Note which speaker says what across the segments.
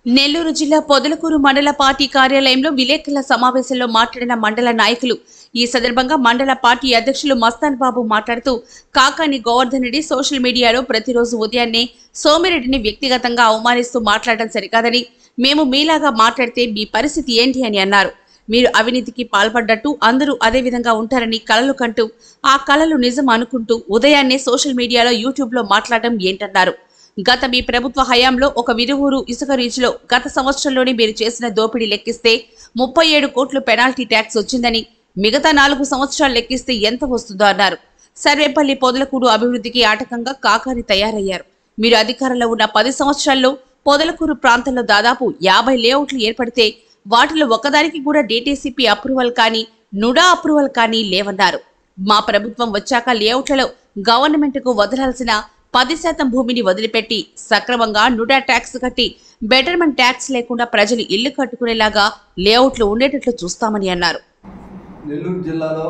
Speaker 1: నెల్లూరు జిల్లా పొదలకూరు మండల పార్టీ కార్యాలయంలో విలేకరుల సమావేశంలో మాట్లాడిన మండల నాయకులు. ఈ సందర్భంగా మండల పార్టీ అధ్యక్షులు మస్తాన్ బాబు మాట్లాడుతూ, కాకాని గోవర్ధన్ రెడ్డి సోషల్ మీడియాలో ప్రతిరోజు ఉదయాన్నే సోమిరెడ్డిని వ్యక్తిగతంగా అవమానిస్తూ మాట్లాడడం సరికాదని, మేము మీలాగా మాట్లాడితే మీ పరిస్థితి ఏంటి అని అన్నారు. మీరు అవినీతికి పాల్పడ్డట్టు అందరూ అదే విధంగా ఉంటారని కలలు కంటూ, ఆ కలలు నిజం అనుకుంటూ ఉదయాన్నే సోషల్ మీడియాలో యూట్యూబ్లో మాట్లాడడం ఏంటన్నారు. గత మీ ప్రభుత్వ హయాంలో ఒక విరువూరు ఇసుక రీచ్లో గత సంవత్సరంలోనే మీరు చేసిన దోపిడీ లెక్కిస్తే 37 కోట్లు పెనాల్టీ ట్యాక్స్ వచ్చిందని, మిగతా 4 సంవత్సరాలు లెక్కిస్తే ఎంత వస్తుందో అన్నారు. సర్వేపల్లి పొదలకూరు అభివృద్ధికి ఆటంకంగా కాకాని తయారయ్యారు. మీరు అధికారంలో ఉన్న 10 సంవత్సరాల్లో పొదలకూరు ప్రాంతంలో దాదాపు 50 లేఅవుట్లు ఏర్పడితే వాటిలో ఒకదానికి కూడా డీటీసీపీ అప్రూవల్ కానీ నుడా అప్రూవల్ కానీ లేవన్నారు. మా ప్రభుత్వం వచ్చాక లేఅవుట్లలో గవర్నమెంట్కు వదలాల్సిన 10% భూమిని వదిలిపెట్టి సక్రమంగా నుడా ట్యాక్స్ కట్టి బెటర్మెంట్ ట్యాక్స్ లేకుండా ప్రజలు ఇల్లు కట్టుకునేలాగా లేఅవుట్లు ఉండేటట్లు చూస్తామని అన్నారు.
Speaker 2: నెల్లూరు జిల్లాలో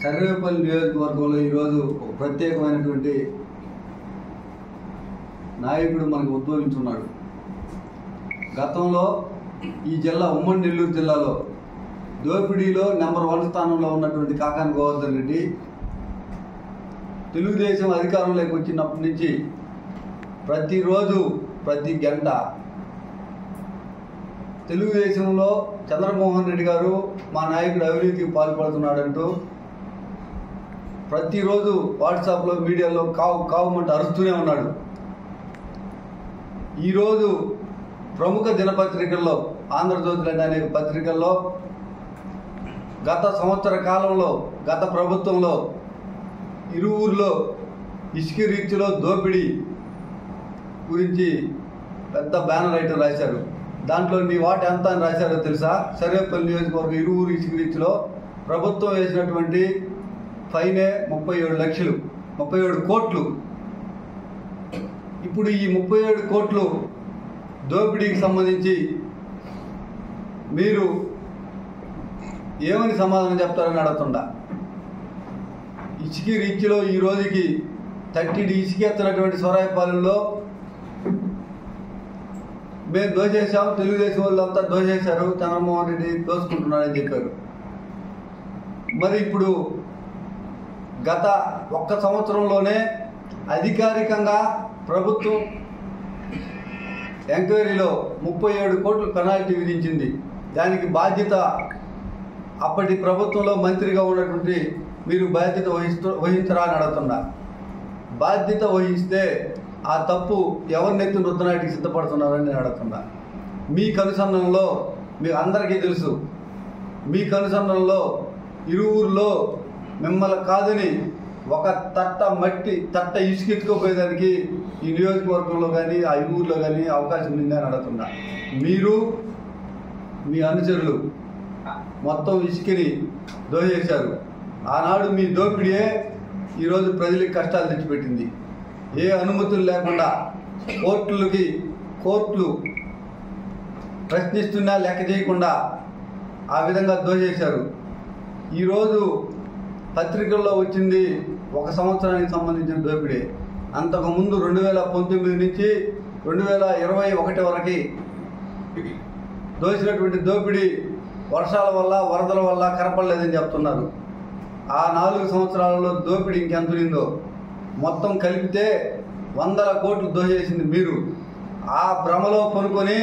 Speaker 2: సర్వేపల్లి నియోజకవర్గంలో ఈరోజు ఒక ప్రత్యేకమైనటువంటి నాయకుడు మనకు ఉద్భవించున్నాడు. గతంలో ఈ జిల్లా ఉమ్మడి నెల్లూరు జిల్లాలో దోపిడీలో నెంబర్ 1 స్థానంలో ఉన్నటువంటి కాకాని గోవర్ధన్ రెడ్డి తెలుగుదేశం అధికారంలోకి వచ్చినప్పటి నుంచి ప్రతిరోజు ప్రతి గంట తెలుగుదేశంలో చంద్రమోహన్ రెడ్డి గారు మా నాయకుడు అవినీతికి పాల్పడుతున్నాడంటూ ప్రతిరోజు వాట్సాప్లో మీడియాలో కావుమంటూ అరుస్తూనే ఉన్నాడు. ఈరోజు ప్రముఖ దినపత్రికల్లో ఆంధ్రజ్యోతి అనే పత్రికల్లో గత సంవత్సర కాలంలో గత ప్రభుత్వంలో ఇరువురులో ఇసుక రీచ్లో దోపిడీ గురించి పెద్ద బ్యానర్ ఐటమ్ రాశారు. దాంట్లో నీ వాటి ఎంత అని రాశారో తెలుసా? సర్వేపల్లి నియోజకవర్గం ఇరువురు ఇసుక రీచ్లో ప్రభుత్వం వేసినటువంటి ఫైనే 37 కోట్లు. ఇప్పుడు ఈ 37 కోట్లు దోపిడీకి సంబంధించి మీరు ఏమని సమాధానం చెప్తారని అడుగుతుండా. ఇసుక రీచ్లో ఈ రోజుకి 30 ఇసుక ఎత్తున్నటువంటి సొరాయిపాలెంలో మేము దోచేసాం, తెలుగుదేశం వాళ్ళంతా దోచేశారు, చంద్రమోహన్ రెడ్డి దోచుకుంటున్నారని చెప్పారు. మరి ఇప్పుడు గత 1 సంవత్సరంలోనే అధికారికంగా ప్రభుత్వం ఎంక్వైరీలో 37 కోట్లు పెనాల్టీ విధించింది. దానికి బాధ్యత అప్పటి ప్రభుత్వంలో మంత్రిగా ఉన్నటువంటి మీరు బాధ్యత వహించరా అని అడుగుతున్నా. బాధ్యత వహిస్తే ఆ తప్పు ఎవరినెత్తి రుద్దనాటికి సిద్ధపడుతున్నారని నేను అడుగుతున్నా. మీ కనుసన్నల్లో మీకు అందరికీ తెలుసు, మీ కనుసన్నల్లో ఇరువురులో మిమ్మల్ని కాదని ఒక తట్ట ఇసుక ఎత్తుకోపోయేదానికి ఈ నియోజకవర్గంలో కానీ ఆ ఊరిలో కానీ అవకాశం ఉందని అడుగుతున్నా. మీరు మీ అనుచరులు మొత్తం ఇసుకని దోచేశారు. ఆనాడు మీ దోపిడీయే ఈరోజు ప్రజలకు కష్టాలు తెచ్చిపెట్టింది. ఏ అనుమతులు లేకుండా కోర్టులు ప్రశ్నిస్తున్నా లెక్క చేయకుండా ఆ విధంగా దోచేశారు. ఈరోజు పత్రికల్లో వచ్చింది 1 సంవత్సరానికి సంబంధించిన దోపిడీ. అంతకుముందు 2019 నుంచి 2021 వరకు దోచినటువంటి దోపిడీ వర్షాల వల్ల వరదల వల్ల కనపడలేదని చెప్తున్నారు. ఆ 4 సంవత్సరాలలో దోపిడీ ఇంకెంతుందో మొత్తం కలిపితే 100 కోట్లు దోచేసింది మీరు. ఆ భ్రమలో పనుకొని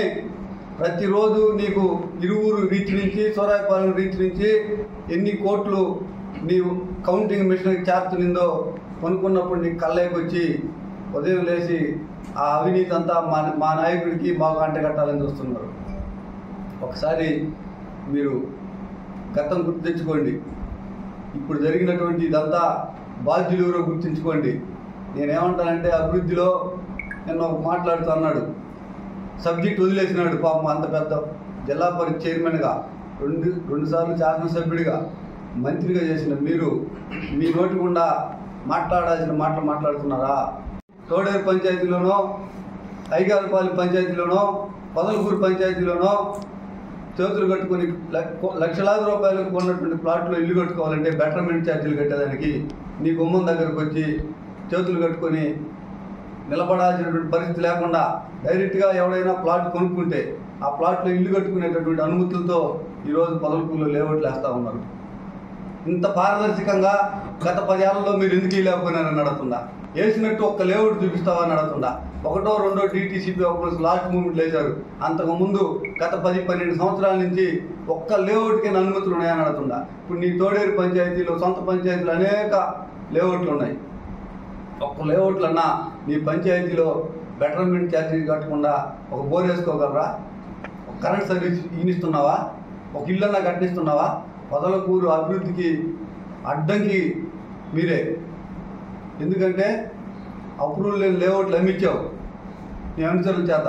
Speaker 2: ప్రతిరోజు నీకు ఇరువురు రీచ్ నుంచి సోరాయిపాలెం రీచ్ నుంచి ఎన్ని కోట్లు నీవు కౌంటింగ్ మిషన్కి చేరుతుందో కొనుక్కున్నప్పుడు నీకు కళ్ళకి వచ్చి ఉదయం లేచి ఆ అవినీతి అంతా మా నాయకుడికి మాకు అంటగట్టాలని చూస్తున్నారు. ఒకసారి మీరు గతం గుర్తు తెచ్చుకోండి. ఇప్పుడు జరిగినటువంటి ఇదంతా బాధ్యులు ఎవరో గుర్తుంచుకోండి. నేనేమంటానంటే అభివృద్ధిలో నేను మాట్లాడుతూ అన్నాడు, సబ్జెక్ట్ వదిలేసినాడు. పాపం అంత పెద్ద జిల్లా పరిషత్ చైర్మన్గా 2 సార్లు శాసనసభ్యుడిగా మంత్రిగా చేసిన మీరు మీ నోటి గుండా మాట్లాడాల్సిన మాటలు మాట్లాడుతున్నారా? తోడేరు పంచాయతీలోనో, ఐగారపాలెం పంచాయతీలోనో, పొదలకూరు పంచాయతీలోనో చేతులు కట్టుకొని లక్షలాది రూపాయలకు కొన్నటువంటి ప్లాట్లో ఇల్లు కట్టుకోవాలంటే బెటర్మెంట్ ఛార్జీలు కట్టేదానికి నీ గుమ్మం దగ్గరకు వచ్చి చేతులు కట్టుకొని నిలబడాల్సినటువంటి పరిస్థితి లేకుండా డైరెక్ట్గా ఎవడైనా ప్లాట్ కొనుక్కుంటే ఆ ప్లాట్లో ఇల్లు కట్టుకునేటటువంటి అనుమతులతో ఈరోజు పొదలకూరులో లేఅవుట్లు వేస్తూ ఉన్నారు. ఇంత పారదర్శకంగా గత 10 ఏళ్లలో మీరు ఎందుకు లేకపోయినారని అడుగుతుందా? వేసినట్టు ఒక్క లేఅవుట్ చూపిస్తావని అడుగుతుందా? 1, 2 DTCP అప్రూవల్స్ లాస్ట్ మూమెంట్లో వేశారు. అంతకుముందు గత 10-12 సంవత్సరాల నుంచి ఒక్క లేఅవుట్కి అనుమతులు ఉన్నాయని అడుగుతుందా? ఇప్పుడు నీ తోడేరు పంచాయతీలో సొంత పంచాయతీలు అనేక లేఅవుట్లు ఉన్నాయి. ఒక్క లేఅవుట్లన్నా నీ పంచాయతీలో బెటర్మెంట్ ఛార్జీ కట్టకుండా ఒక బోర్ వేసుకోగలరా? ఒక కరెంట్ సర్వీస్ ఇనిస్తున్నావా? ఒక ఇల్లన్నా కట్టిస్తున్నావా? పొదలకూరు అభివృద్ధికి అడ్డంకి మీరే. ఎందుకంటే అప్రూవల్ లేని లేఅవుట్లు అమ్మించావు నీ అనుచరుల చేత.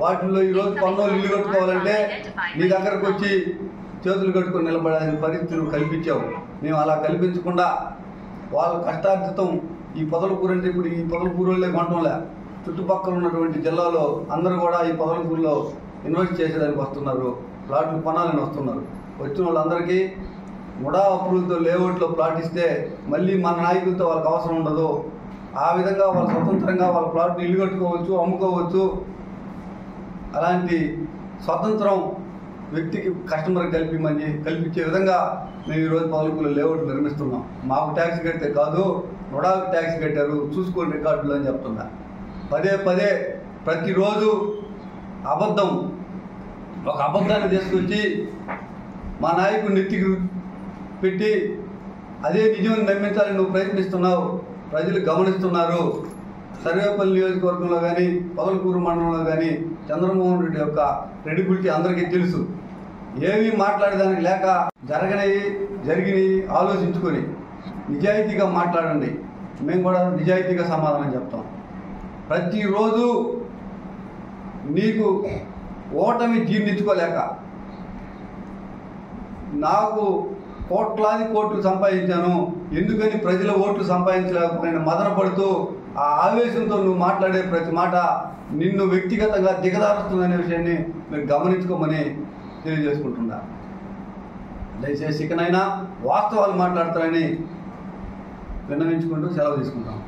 Speaker 2: వాటిల్లో ఈరోజు పన్నోళ్ళు ఇల్లు కట్టుకోవాలంటే నీ దగ్గరకు వచ్చి చేతులు కట్టుకొని నిలబడాల్సిన పరిస్థితులు కల్పించావు. మేము అలా కల్పించకుండా వాళ్ళ కష్టార్జితం ఈ పొదలకూరు అంటే ఇప్పుడు ఈ పొదలకూరులో కొనటంలే, చుట్టుపక్కల ఉన్నటువంటి జిల్లాలో అందరూ కూడా ఈ పొదలకూరులో ఇన్వెస్ట్ చేసేదానికి వస్తున్నారు, ప్లాట్లు కొనాలని వస్తున్నారు. వచ్చిన వాళ్ళందరికీ ముడా అప్రూవల్తో లేఅవుట్లో ప్లాట్ ఇస్తే మళ్ళీ మన నాయకులతో వాళ్ళకి అవసరం ఉండదు. ఆ విధంగా వాళ్ళు స్వతంత్రంగా వాళ్ళ ప్లాట్ని ఇల్లు కట్టుకోవచ్చు, అమ్ముకోవచ్చు. అలాంటి స్వతంత్రం వ్యక్తికి కస్టమర్ కల్పించే విధంగా మేము ఈరోజు పొదలకూరులో లేఅవుట్లు నిర్మిస్తున్నాం. మాకు ట్యాక్స్ కడితే కాదు, ముడాకు ట్యాక్స్ కట్టారు, చూసుకోండి రికార్డులు అని చెప్తున్నా. పదే ప్రతిరోజు అబద్ధం, ఒక అబద్ధాన్ని తీసుకొచ్చి మా నాయకుడిని నెత్తికి పెట్టి అదే నిజం నమ్మించాలని నువ్వు ప్రయత్నిస్తున్నావు. ప్రజలు గమనిస్తున్నారు. సర్వేపల్లి నియోజకవర్గంలో కానీ పొదలకూరు మండలంలో కానీ చంద్రమోహన్ రెడ్డి యొక్క క్రెడిబిలిటీ అందరికీ తెలుసు. ఏమీ మాట్లాడేదానికి లేక జరిగినవి ఆలోచించుకొని నిజాయితీగా మాట్లాడండి. మేము కూడా నిజాయితీగా సమాధానం చెప్తాం. ప్రతిరోజు నీకు ఓటమి జీర్ణించుకోలేక నాకు కోట్లాది కోట్లు సంపాదించాను, ఎందుకని ప్రజల ఓట్లు సంపాదించలేకపోయిన మదన పడుతూ ఆ ఆవేశంతో నువ్వు మాట్లాడే ప్రతి మాట నిన్ను వ్యక్తిగతంగా దిగదారుస్తుందనే విషయాన్ని మీరు గమనించుకోమని తెలియజేసుకుంటున్నా. దయచేసి ఇకనైనా వాస్తవాలు మాట్లాడతారని విన్నవించుకుంటూ సెలవు తీసుకుంటాం.